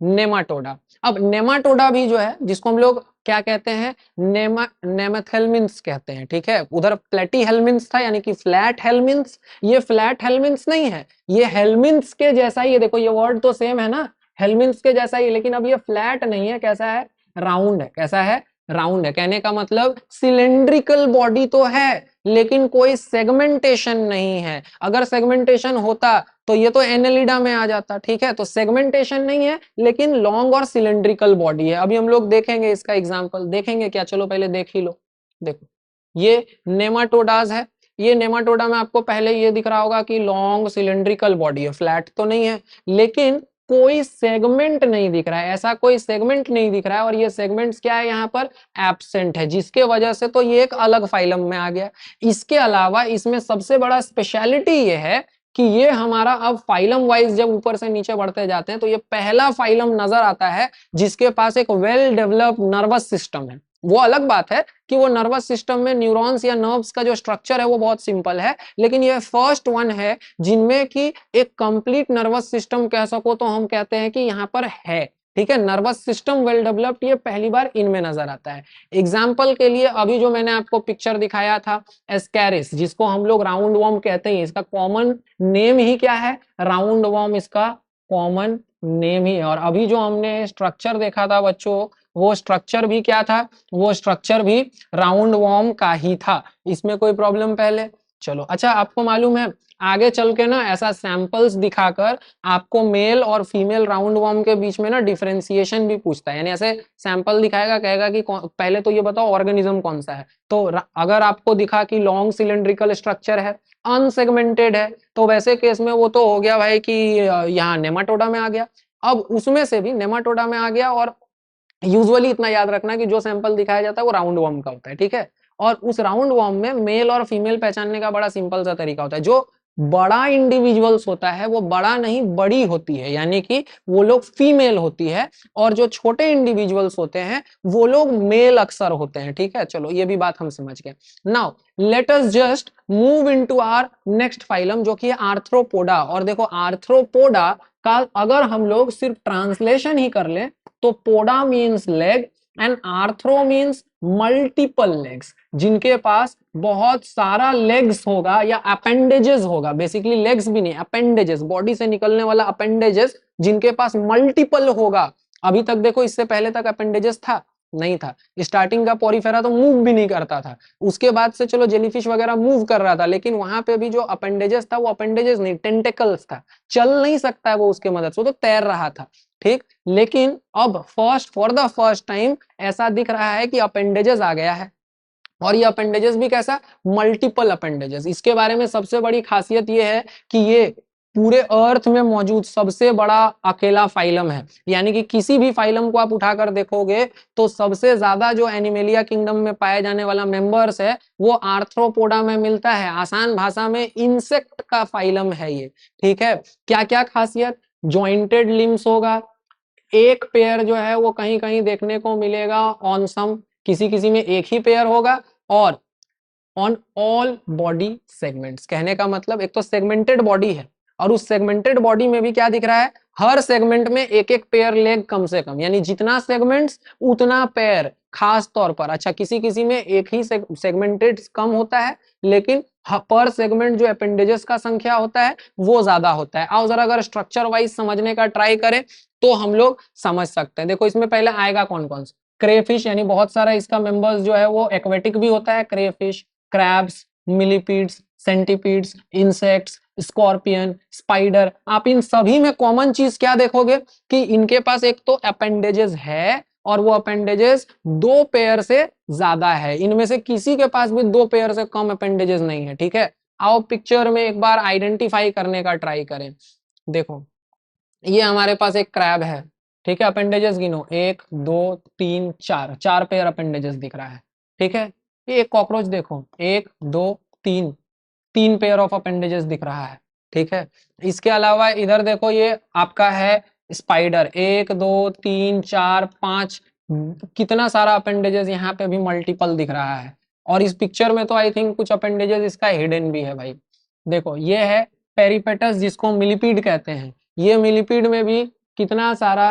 नेमाटोडा। अब नेमाटोडा भी जो है जिसको हम लोग क्या कहते हैं? नेमेथेल्मिन्स कहते हैं। ठीक है, उधर प्लेटी हेल्मिन्स था यानी कि फ्लैट हेल्मिन्स, ये फ्लैट हेल्मिन्स नहीं है, ये हेल्मिन्स के जैसा ही है। देखो ये वर्ड तो सेम है ना, हेल्मिन्स के जैसा ही, लेकिन अब ये फ्लैट नहीं है, कैसा है? राउंड है। कैसा है? राउंड है। कहने का मतलब सिलेंड्रिकल बॉडी तो है लेकिन कोई सेगमेंटेशन नहीं है। अगर सेगमेंटेशन होता तो ये तो एनेलिडा में आ जाता। ठीक है, तो सेगमेंटेशन नहीं है लेकिन लॉन्ग और सिलेंड्रिकल बॉडी है। अभी हम लोग देखेंगे इसका एग्जांपल। देखेंगे क्या? चलो पहले देख ही लो। देखो ये नेमाटोडाज है। ये नेमाटोडा में आपको पहले ये दिख रहा होगा कि लॉन्ग सिलेंड्रिकल बॉडी है, फ्लैट तो नहीं है लेकिन कोई सेगमेंट नहीं दिख रहा है। ऐसा कोई सेगमेंट नहीं दिख रहा है और ये सेगमेंट्स क्या है यहाँ पर? एब्सेंट है, जिसके वजह से तो ये एक अलग फाइलम में आ गया। इसके अलावा इसमें सबसे बड़ा स्पेशलिटी ये है कि ये हमारा अब फाइलम वाइज जब ऊपर से नीचे बढ़ते जाते हैं तो ये पहला फाइलम नजर आता है जिसके पास एक वेल डेवलप्ड नर्वस सिस्टम है। वो अलग बात है कि वो नर्वस सिस्टम में न्यूरॉन्स या नर्व्स का जो स्ट्रक्चर है वो बहुत सिंपल है, लेकिन ये फर्स्ट वन है जिनमें कि एक कंप्लीट नर्वस सिस्टम कह सको तो हम कहते हैं कि यहाँ पर है। ठीक है, नर्वस सिस्टम वेल डेवलप्ड ये पहली बार इनमें नजर आता है। एग्जाम्पल के लिए अभी जो मैंने आपको पिक्चर दिखाया था एस्कैरिस, जिसको हम लोग राउंड वर्म कहते हैं, इसका कॉमन नेम ही क्या है? राउंड वर्म इसका कॉमन नेम ही है। और अभी जो हमने स्ट्रक्चर देखा था बच्चों, वो स्ट्रक्चर भी क्या था? वो स्ट्रक्चर भी राउंड वर्म का ही था। इसमें कोई प्रॉब्लम पहले? चलो अच्छा, आपको मालूम है आगे चल के ना ऐसा सैंपल्स दिखाकर आपको मेल और फीमेल राउंड वर्म के बीच में ना डिफरेंशिएशन भी पूछता है। यानी ऐसे सैंपल दिखाएगा, कहेगा कि पहले तो ये बताओ ऑर्गेनिज्म कौन सा है। तो अगर आपको दिखा कि लॉन्ग सिलेंड्रिकल स्ट्रक्चर है, अनसेगमेंटेड है, तो वैसे केस में वो तो हो गया भाई कि यहाँ नेमाटोडा में आ गया। अब उसमें से भी नेमाटोडा में आ गया। और यूजुअली इतना याद रखना कि जो सैंपल दिखाया जाता है वो राउंड वर्म का होता है। ठीक है, और उस राउंड वर्म में मेल और फीमेल पहचानने का बड़ा सिंपल सा तरीका होता है। जो बड़ा इंडिविजुअल्स होता है वो बड़ा नहीं बड़ी होती है, यानी कि वो लोग फीमेल होती है, और जो छोटे इंडिविजुअल्स होते हैं वो लोग मेल अक्सर होते हैं। ठीक है, चलो ये भी बात हम समझ गए। Now let us just move into our next phylum जो कि है आर्थ्रोपोडा। और देखो आर्थ्रोपोडा का अगर हम लोग सिर्फ ट्रांसलेशन ही कर ले तो पोडा means leg and arthro means multiple legs, जिनके पास बहुत सारा लेग्स होगा या अपेंडेजेस होगा। बेसिकली लेग्स भी नहीं, अपेंडेजेस, बॉडी से निकलने वाला अपेंडेजेस जिनके पास मल्टीपल होगा। अभी तक देखो इससे पहले तक अपेंडेजेस था नहीं था। स्टार्टिंग का पोरीफेरा तो मूव भी नहीं करता था, उसके बाद से चलो जेलीफिश वगैरह मूव कर रहा था, लेकिन वहां पे भी जो अपेंडेजेस था वो अपेंडेजेस नहीं, टेंटेकल्स था। चल नहीं सकता है वो उसके मदद से, वो तो तैर रहा था। ठीक, लेकिन अब फॉर द फर्स्ट टाइम ऐसा दिख रहा है कि अपेंडेजेस आ गया है। और ये अपेंडेजेस भी कैसा? Multiple appendages. इसके बारे में सबसे बड़ी खासियत ये है कि ये पूरे अर्थ में मौजूद सबसे बड़ा अकेला फाइलम है। यानी कि किसी भी फाइलम को आप उठाकर देखोगे तो सबसे ज्यादा जो एनिमेलिया किंगडम में पाए जाने वाला मेंबर्स है वो आर्थ्रोपोडा में मिलता है। आसान भाषा में इंसेक्ट का फाइलम है ये। ठीक है, क्या क्या खासियत? जॉइंटेड लिम्स होगा, एक पेयर जो है वो कहीं कहीं देखने को मिलेगा ऑन सम, किसी किसी में एक ही पेयर होगा, और ऑन ऑल बॉडी सेगमेंट्स। कहने का मतलब एक तो सेगमेंटेड बॉडी है और उस सेगमेंटेड बॉडी में भी क्या दिख रहा है? हर सेगमेंट में एक एक पेयर लेग कम से कम, यानी जितना सेगमेंट्स उतना पेयर। खास तौर पर अच्छा किसी किसी में एक ही सेगमेंटेड कम होता है, लेकिन पर सेगमेंट जो अपेंडेजेस का संख्या होता है वो ज्यादा होता है। आओ जरा अगर स्ट्रक्चर वाइज समझने का ट्राई करें तो हम लोग समझ सकते हैं। देखो इसमें पहले आएगा कौन कौन सा? क्रेफिश, यानी बहुत सारा इसका मेंबर्स जो है वो एक्वेटिक भी होता है। Crayfish, crabs, millipedes, centipedes, insects, scorpion, spider. आप इन सभी में कॉमन चीज क्या देखोगे कि इनके पास एक तो अपेंडेजेस है और वो अपेंडेजेस दो पेयर से ज्यादा है। इनमें से किसी के पास भी दो पेयर से कम अपेंडेजेस नहीं है। ठीक है, आओ पिक्चर में एक बार आइडेंटिफाई करने का ट्राई करें। देखो ये हमारे पास एक क्रैब है। ठीक है, अपेंडेजेस गिनो, 1 2 3 4, 4 पेयर अपेंडेजेस दिख रहा है। ठीक है, ये एक कॉकरोच देखो, 1 2 3, 3 पेयर ऑफ अपेंडेजेस दिख रहा है। ठीक है, इसके अलावा इधर देखो ये आपका है स्पाइडर, 1 2 3 4 5, कितना सारा अपेंडेजेस यहाँ पे भी मल्टीपल दिख रहा है। और इस पिक्चर में तो आई थिंक कुछ अपेंडेजेस इसका हिडन भी है भाई। देखो ये है पेरिपेटस जिसको मिलीपीड कहते हैं। ये मिलीपीड में भी कितना सारा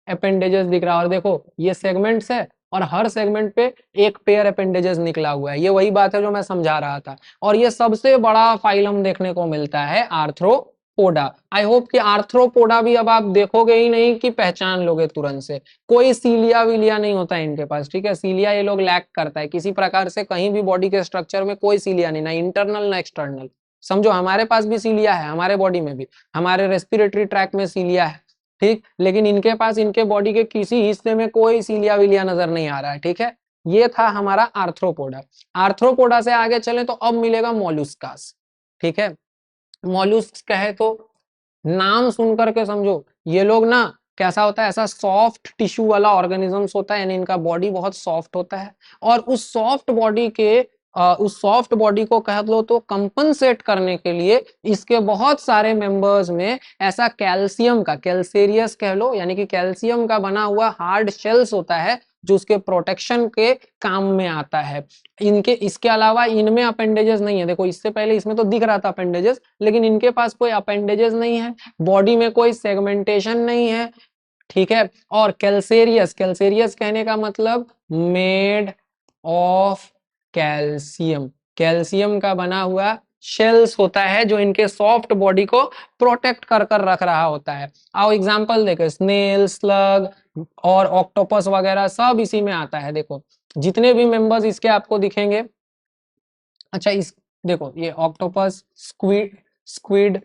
अपेंडेजेस दिख रहा है। और देखो ये सेगमेंट्स है और हर सेगमेंट पे एक पेयर अपेंडेजेस निकला हुआ है। ये वही बात है जो मैं समझा रहा था। और ये सबसे बड़ा फाइलम देखने को मिलता है आर्थ्रो पोडा। आई होप कि आर्थ्रोपोडा भी अब आप देखोगे ही नहीं कि पहचान लोगे तुरंत से। कोई सीलिया विलिया नहीं होता है इनके पास, ठीक है। सीलिया ये लोग लैक करता है किसी प्रकार से, कहीं भी बॉडी के स्ट्रक्चर में कोई सीलिया नहीं, ना इंटरनल ना एक्सटर्नल। समझो हमारे पास भी सीलिया है, हमारे बॉडी में भी, हमारे रेस्पिरेटरी ट्रैक में सीलिया है, ठीक, लेकिन इनके पास इनके बॉडी के किसी हिस्से में कोई सीलिया विलिया नजर नहीं आ रहा है, ठीक है। ये था हमारा आर्थ्रोपोडा। आर्थ्रोपोडा से आगे चले तो अब मिलेगा मोलुस्कास, ठीक है। मॉल्यूस्क कहे तो नाम सुन करके समझो ये लोग ना कैसा होता है, ऐसा सॉफ्ट टिश्यू वाला ऑर्गेनिजम्स होता है, यानी इनका बॉडी बहुत सॉफ्ट होता है। और उस सॉफ्ट बॉडी के उस सॉफ्ट बॉडी को कह लो तो कंपनसेट करने के लिए इसके बहुत सारे मेंबर्स में ऐसा कैल्शियम का, कैल्सेरियस कह लो, यानी कि कैल्शियम का बना हुआ हार्ड शेल्स होता है जो उसके प्रोटेक्शन के काम में आता है। इनके इसके अलावा इनमें अपेंडेजेस नहीं है। देखो इससे पहले इसमें तो दिख रहा था अपेंडेजेस, लेकिन इनके पास कोई अपेंडेजेस नहीं है, बॉडी में कोई सेगमेंटेशन नहीं है, ठीक है। और कैल्सेरियस, कैल्सेरियस कहने का मतलब मेड ऑफ कैल्शियम, कैल्शियम का बना हुआ शेल्स होता है जो इनके सॉफ्ट बॉडी को प्रोटेक्ट कर कर रख रहा होता है। आओ एग्जांपल देखो, स्नेल, स्लग और ऑक्टोपस वगैरह सब इसी में आता है। देखो जितने भी मेंबर्स इसके आपको दिखेंगे, अच्छा इस देखो ये ऑक्टोपस, स्क्विड, स्क्विड,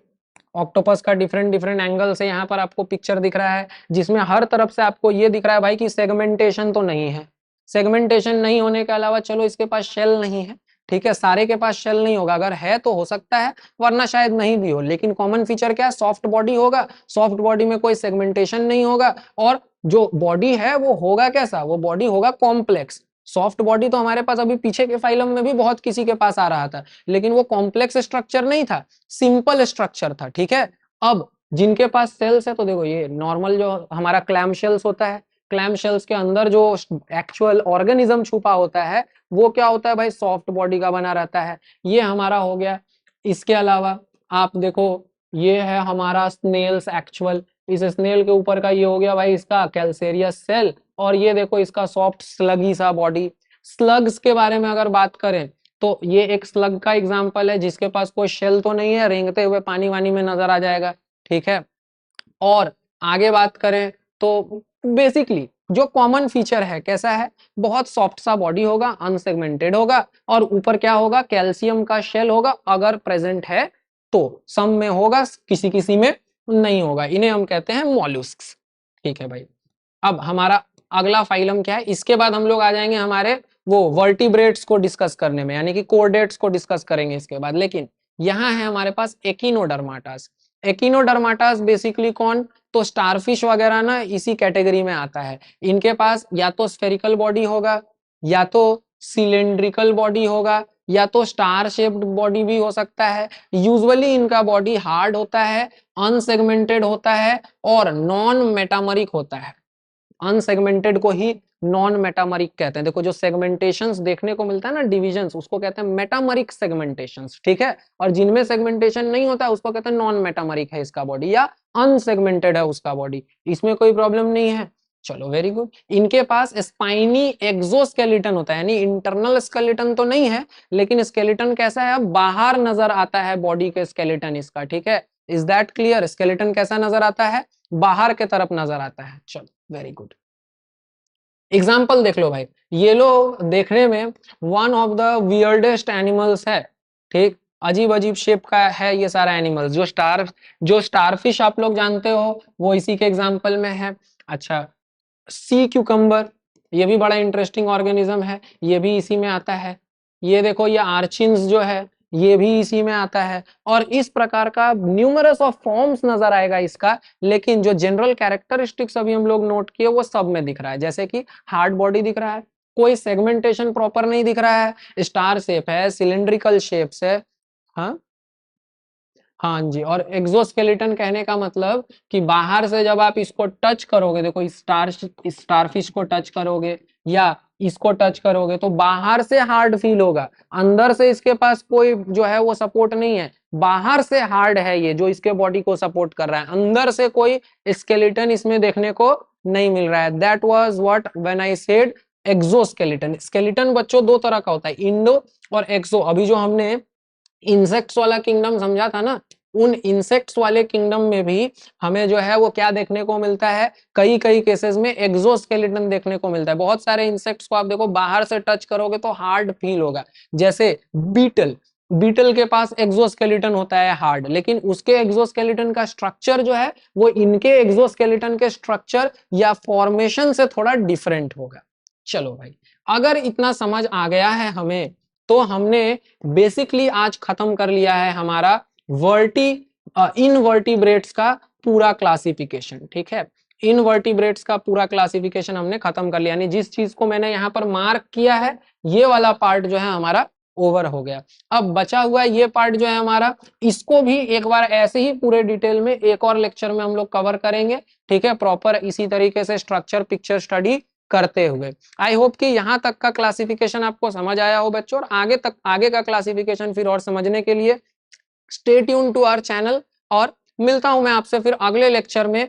ऑक्टोपस का डिफरेंट डिफरेंट एंगल से यहाँ पर आपको पिक्चर दिख रहा है, जिसमें हर तरफ से आपको ये दिख रहा है भाई कि सेगमेंटेशन तो नहीं है। सेगमेंटेशन नहीं होने के अलावा चलो इसके पास शेल नहीं है, ठीक है, सारे के पास शेल नहीं होगा, अगर है तो हो सकता है, वरना शायद नहीं भी हो। लेकिन कॉमन फीचर क्या है, सॉफ्ट बॉडी होगा, सॉफ्ट बॉडी में कोई सेगमेंटेशन नहीं होगा, और जो बॉडी है वो होगा कैसा, वो बॉडी होगा कॉम्प्लेक्स। सॉफ्ट बॉडी तो हमारे पास अभी पीछे के फाइलम में भी बहुत किसी के पास आ रहा था, लेकिन वो कॉम्प्लेक्स स्ट्रक्चर नहीं था, सिंपल स्ट्रक्चर था, ठीक है। अब जिनके पास सेल्स है तो देखो ये नॉर्मल जो हमारा क्लैम शेल्स होता है, क्लैम शेल्स के अंदर जो एक्चुअल ऑर्गेनिज्म छुपा होता है वो क्या होता है भाई, सॉफ्ट बॉडी का बना रहता है। ये हमारा हो गया। इसके अलावा आप देखो ये है हमारा स्नेल्स एक्चुअल, इस स्नेल के ऊपर का ये हो गया भाई इसका कैल्सेरियस सेल, और ये देखो इसका सॉफ्ट स्लगी सा बॉडी। स्लग्स के बारे में अगर बात करें तो ये एक स्लग का एग्जांपल है जिसके पास कोई शेल तो नहीं है, रेंगते हुए पानी वानी में नजर आ जाएगा, ठीक है। और आगे बात करें तो बेसिकली जो कॉमन फीचर है कैसा है, बहुत सॉफ्ट सा बॉडी होगा, अनसेगमेंटेड होगा, और ऊपर क्या होगा, कैल्शियम का शेल होगा, अगर प्रेजेंट है तो, सम में होगा, किसी किसी में नहीं होगा। इन्हें हम कहते हैं मॉल्यूस्क्स, ठीक है भाई। अब हमारा अगला फाइलम क्या है, इसके बाद हम लोग आ जाएंगे हमारे वो वर्टिब्रेट्स को डिस्कस करने में, यानी कि कोर्डेट्स को डिस्कस करेंगे इसके बाद। लेकिन यहाँ है हमारे पास एकिनोडर्माटास। एकिनोडर्माटास बेसिकली कौन, तो स्टारफिश वगैरह ना इसी कैटेगरी में आता है। इनके पास या तो स्फेरिकल बॉडी होगा, या तो सिलेंड्रिकल बॉडी होगा, या तो स्टार शेप्ड बॉडी भी हो सकता है। यूजुअली इनका बॉडी हार्ड होता है, अनसेगमेंटेड होता है, और नॉन मेटामरिक होता है। अनसेगमेंटेड को ही नॉन मेटामरिक कहते हैं। देखो जो सेगमेंटेशंस देखने को मिलता है ना, डिविजन्स, उसको कहते हैं मेटामरिक सेगमेंटेशंस, ठीक है। और जिनमें सेगमेंटेशन नहीं होता है उसको कहते हैं नॉन मेटामरिक है इसका बॉडी, या अनसेगमेंटेड है उसका बॉडी। इसमें कोई प्रॉब्लम नहीं है, चलो वेरी गुड। इनके पास स्पाइनी एक्सोस्केलेटन होता है, यानी इंटरनल स्केलेटन तो नहीं है, लेकिन स्केलेटन कैसा है, अब बाहर नजर आता है बॉडी के स्केलेटन इसका, ठीक है। इज दैट क्लियर, स्केलेटन कैसा नजर आता है, बाहर के तरफ नजर आता है। चलो वेरी गुड, एग्जाम्पल देख लो भाई, ये लोग देखने में one of the weirdest animals है, ठीक, अजीब अजीब शेप का है ये सारा एनिमल्स। जो स्टारफिश आप लोग जानते हो वो इसी के एग्जाम्पल में है। अच्छा, सी क्यूकम्बर, ये भी बड़ा इंटरेस्टिंग ऑर्गेनिज्म है, ये भी इसी में आता है। ये देखो ये आर्चिन्स जो है ये भी इसी में आता है, और इस प्रकार का न्यूमरस ऑफ फॉर्म्स नजर आएगा इसका। लेकिन जो जनरल कैरेक्टरिस्टिक्स अभी हम लोग नोट किए वो सब में दिख रहा है, जैसे कि हार्ड बॉडी दिख रहा है, कोई सेगमेंटेशन प्रॉपर नहीं दिख रहा है, स्टार शेप है, सिलेंड्रिकल शेप्स है, हाँ हाँ जी। और एक्सोस्केलेटन कहने का मतलब कि बाहर से जब आप इसको टच करोगे, देखो स्टारफिश को टच करोगे या इसको टच करोगे तो बाहर से हार्ड फील होगा, अंदर से इसके पास कोई जो है वो सपोर्ट नहीं है। बाहर से हार्ड है ये जो इसके बॉडी को सपोर्ट कर रहा है, अंदर से कोई स्केलेटन इसमें देखने को नहीं मिल रहा है। That was what when I said exoskeleton. Skeleton बच्चों दो तरह का होता है, इंडो और एक्सो। अभी जो हमने इंसेक्ट्स वाला किंगडम समझा था ना, उन इंसेक्ट्स वाले किंगडम में भी हमें जो है वो क्या देखने को मिलता है, कई कई केसेस में एक्सोस्केलेटन देखने को मिलता है। बहुत सारे इंसेक्ट्स को आप देखो बाहर से टच करोगे तो हार्ड फील होगा, जैसे बीटल, बीटल के पास एक्सोस्केलेटन होता है हार्ड, लेकिन उसके एक्सोस्केलेटन का स्ट्रक्चर जो है वो इनके एक्सोस्केलेटन के स्ट्रक्चर या फॉर्मेशन से थोड़ा डिफरेंट होगा। चलो भाई, अगर इतना समझ आ गया है हमें, तो हमने बेसिकली आज खत्म कर लिया है हमारा इनवर्टिब्रेट्स का पूरा क्लासिफिकेशन। ठीक है, इनवर्टिब्रेट्स का पूरा क्लासिफिकेशन हमने खत्म कर लिया, यानी जिस चीज को मैंने यहाँ पर मार्क किया है ये वाला पार्ट जो है हमारा ओवर हो गया। अब बचा हुआ ये पार्ट जो है हमारा, इसको भी एक बार ऐसे ही पूरे डिटेल में एक और लेक्चर में हम लोग कवर करेंगे। ठीक है, प्रॉपर इसी तरीके से स्ट्रक्चर पिक्चर स्टडी करते हुए। आई होप कि यहाँ तक का क्लासिफिकेशन आपको समझ आया हो बच्चों, और आगे का क्लासिफिकेशन फिर और समझने के लिए stay tune to our channel, और मिलता हूं मैं आपसे फिर अगले लेक्चर में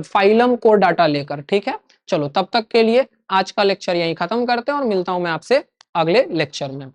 फाइलम कोड डाटा लेकर। ठीक है, चलो तब तक के लिए आज का लेक्चर यहीं खत्म करते हैं और मिलता हूं मैं आपसे अगले लेक्चर में।